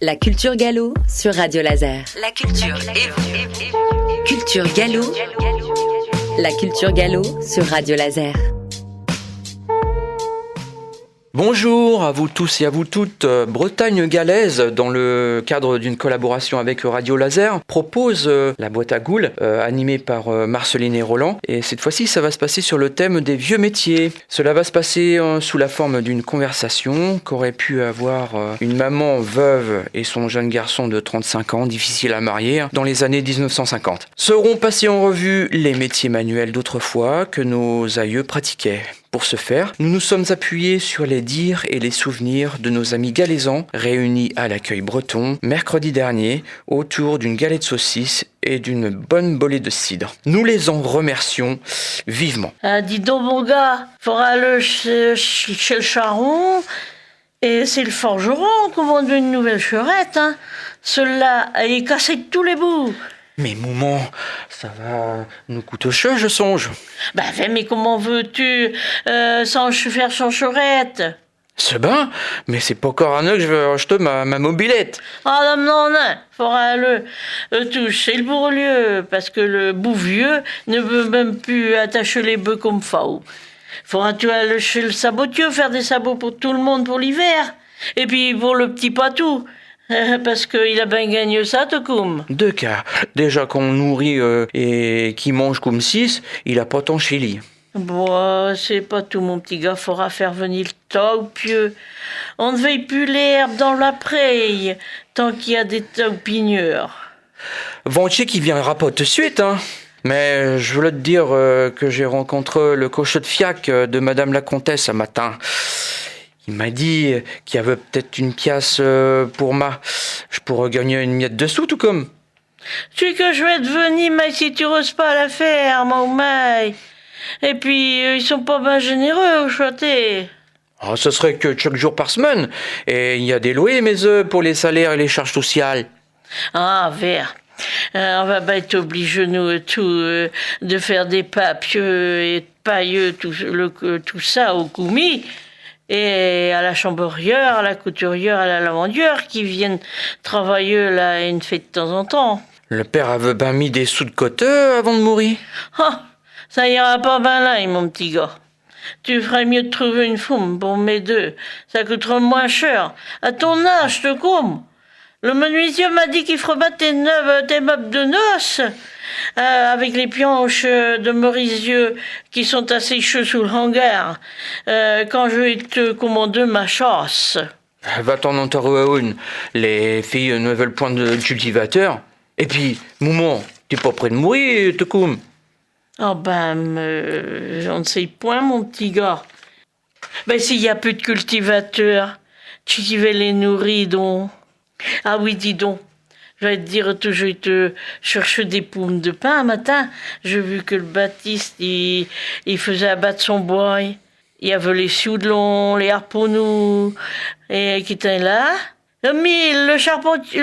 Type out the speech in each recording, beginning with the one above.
La culture gallo sur Radio Laser. La culture et vous. Culture gallo. La culture gallo sur Radio Laser. Bonjour à vous tous et à vous toutes. Bretagne Galaise, dans le cadre d'une collaboration avec Radio Laser, propose la boîte à goules, animée par Marceline et Roland. Et cette fois-ci, ça va se passer sur le thème des vieux métiers. Cela va se passer sous la forme d'une conversation qu'aurait pu avoir une maman veuve et son jeune garçon de 35 ans, difficile à marier, dans les années 1950. Seront passés en revue les métiers manuels d'autrefois que nos aïeux pratiquaient. Pour ce faire, nous nous sommes appuyés sur les dires et les souvenirs de nos amis galaisans réunis à l'accueil breton mercredi dernier autour d'une galette saucisse et d'une bonne bolée de cidre. Nous les en remercions vivement. Dis donc mon gars, faudra aller chez le charron et c'est le forgeron commande une nouvelle charrette. Celui-là, il est cassé de tous les bouts. Mais maman, ça va nous coûter cher, je songe. Mais comment veux-tu sans faire son charrette? C'est ben, mais c'est pas encore un an que je vais acheter ma mobilette. Ah non, faudra aller toucher le bourlieu, parce que le bouvieux ne veut même plus attacher les bœufs comme faut. Faudra-tu aller chez le sabotier faire des sabots pour tout le monde pour l'hiver? Et puis pour le petit patou. Parce qu'il a bien gagné ça, Tokoum. Deux cas. Déjà qu'on nourrit et qui mange comme six, il a pas tant chez lui. Bon, c'est pas tout, mon petit gars. Faudra faire venir le taupieux. On ne veille plus l'herbe dans la prairie, tant qu'il y a des taupigneurs. Ventier qui viendra pas tout de suite, hein. Mais je voulais te dire que j'ai rencontré le cocher de fiac de Madame la Comtesse un matin. Il m'a dit qu'il y avait peut-être une pièce pour moi. Je pourrais gagner une miette de sous, tout comme. Tu sais que je vais te venir, mais si tu n'oses pas la faire, mon maille. Et puis, ils sont pas bien généreux au châté. Ah, ce serait que chaque jour par semaine. Et il y a des loyers, mais eux, pour les salaires et les charges sociales. Ah, vert. On va pas être obligés, nous, de faire des papiers et de pailleux, tout ça au commis. Et à la chamburière, à la couturière, à la lavandière qui viennent travailler là une fête de temps en temps. Le père avait bien mis des sous de côté avant de mourir. Ah, ça ira pas ben là, mon petit gars. Tu ferais mieux de trouver une femme pour mes deux. Ça coûtera moins cher. À ton âge, te comme. Le menuisier m'a dit qu'il ferait battre tes meubles de noces. Avec les planches de Mauritius qui sont assez chauds sous le hangar, quand je vais te commander ma chasse. Va-t'en en trouver une. Les filles ne veulent point de cultivateur. Et puis, maman, t'es pas près de mourir, te coum. On ne sait point, mon petit gars. S'il y a plus de cultivateurs, tu y vas les nourrir, donc. Ah oui, dis donc. Je vais te dire, je te chercher des poumes de pain un matin. J'ai vu que le Baptiste, il faisait abattre son bois. Il y avait les soudelons, les harponnous, et qui était là. Le mille, le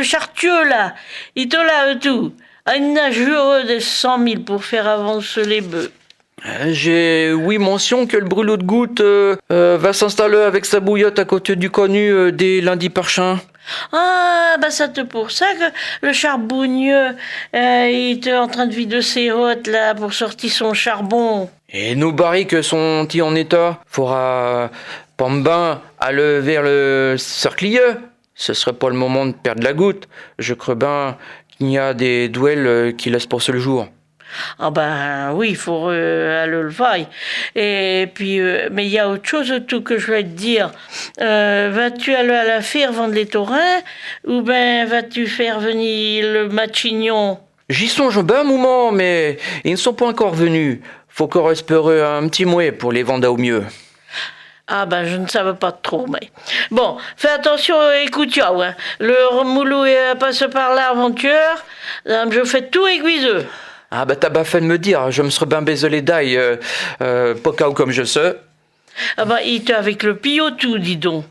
chartieux, là, il était là et tout. Il a juré des 100 000 pour faire avancer les bœufs. J'ai mention que le brûlot de goutte va s'installer avec sa bouillotte à côté du connu dès lundi prochain. Ah, c'est pour ça que le charbonnieux, il était en train de vider ses hottes, là, pour sortir son charbon. Et nos barriques sont-ils en état? Faudra pas me bain aller vers le cerclieux. Ce serait pas le moment de perdre la goutte. Je crois bien qu'il y a des duels qui laissent passer le jour. Ah oui, il faut aller le vaille. Et puis, mais il y a autre chose tout que je vais te dire. Vas-tu aller à la fire vendre les taurins ou vas-tu faire venir le machignon? J'y songe bien, maman, mais ils ne sont pas encore venus. Faut qu'on espérer un petit mois pour les vendre au mieux. Ah je ne savais pas trop, mais... Bon, fais attention, écoute, le remoulou passe par l'aventure, je fais tout aiguiseux. Ah t'as bien fait de me dire, je me serais bien baisé les dailles, pas cao comme je sais. Il était avec le pillot tout, dis donc.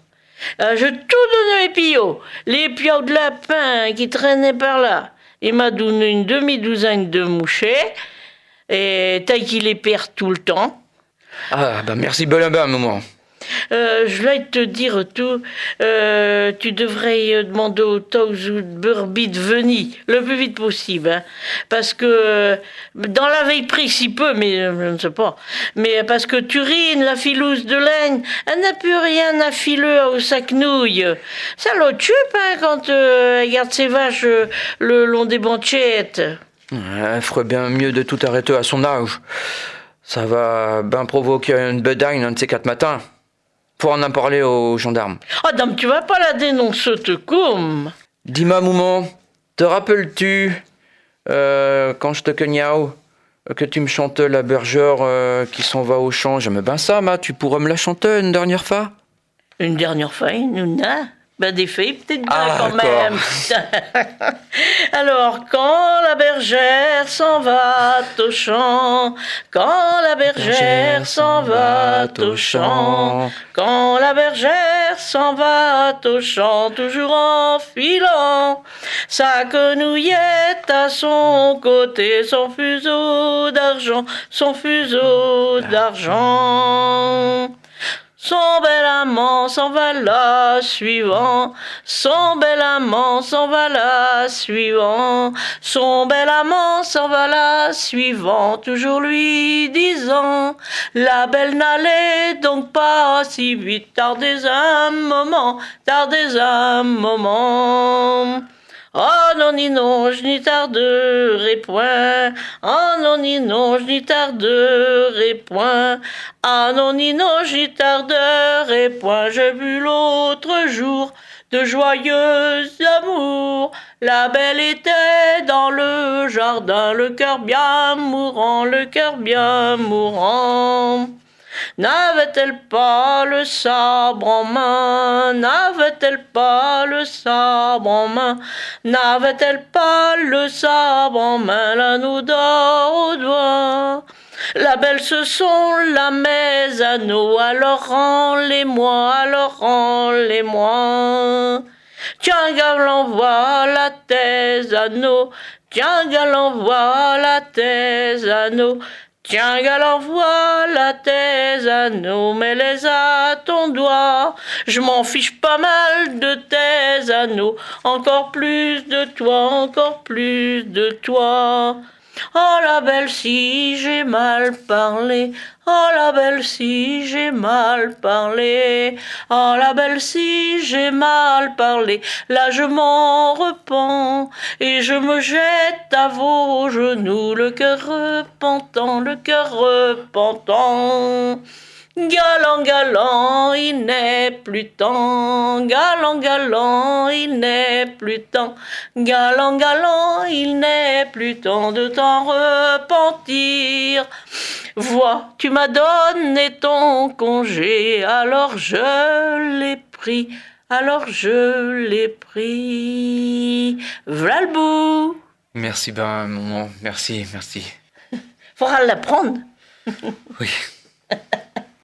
Je tout donné les pillots de lapin qui traînaient par là. Il m'a donné une demi-douzaine de mouchets, et taille qu'il les perd tout le temps. Ah merci ben maman. Je vais te dire tout. Tu devrais demander au Togs ou de Burby de venir le plus vite possible. Hein. Parce que dans la veille pris si peu, mais je ne sais pas. Mais parce que Turine, la filouse de laine, elle n'a plus rien à filer au sac nouille. Ça l'occupe hein, quand elle garde ses vaches le long des banquettes. Elle ferait bien mieux de tout arrêter à son âge. Ça va bien provoquer une bedagne un de ces 4 matins. Faut en parler aux gendarmes. Ah, dame, tu vas pas la dénoncer, te comme. Dis-moi, Mouman, te rappelles-tu, quand je te cognao, que tu me chantes la bergère qui s'en va au champ? J'aime bien ça, ma, tu pourrais me la chanter une dernière fois? Une dernière fois, Nouna? Ben des filles, peut-être bien quand d'accord. même. Alors, quand la bergère s'en va au champ, quand la bergère s'en va au champ, quand la bergère s'en va au champ, toujours en filant sa quenouillette à son côté, son fuseau d'argent, son fuseau d'argent. Son bel amant s'en va là suivant, son bel amant s'en va là suivant, son bel amant s'en va là suivant, toujours lui disant, la belle n'allait donc pas si vite, tardez un moment, tardez un moment. Oh non, ni non, je n'y tarderai point. Oh non, ni non, je n'y tarderai point. Ah non, ni non, je n'y tarderai point. J'ai vu l'autre jour de joyeux amours. La belle était dans le jardin, le cœur bien mourant, le cœur bien mourant. N'avait-elle pas le sabre en main? N'avait-elle pas le sabre en main? N'avait-elle pas le sabre en main? L'anneau d'or au doigt. La belle ce sont la mes anneaux, alors rends-les-moi, alors rends-les-moi. Tiens, galant, voilà tes anneaux. Tiens, galant, voilà tes anneaux. Tiens, galant, voilà tes anneaux, mets-les à ton doigt. Je m'en fiche pas mal de tes anneaux, encore plus de toi, encore plus de toi. Oh la belle si j'ai mal parlé, oh la belle si j'ai mal parlé, oh la belle si j'ai mal parlé, là je m'en repens et je me jette à vos genoux, le cœur repentant, le cœur repentant. Galant, galant, il n'est plus temps. Galant, galant, il n'est plus temps. Galant, galant, il n'est plus temps de t'en repentir. Vois, tu m'as donné ton congé, alors je l'ai pris, alors je l'ai pris. V'là le bout. Merci ben, Mouman, merci. Faudra l'apprendre. Oui.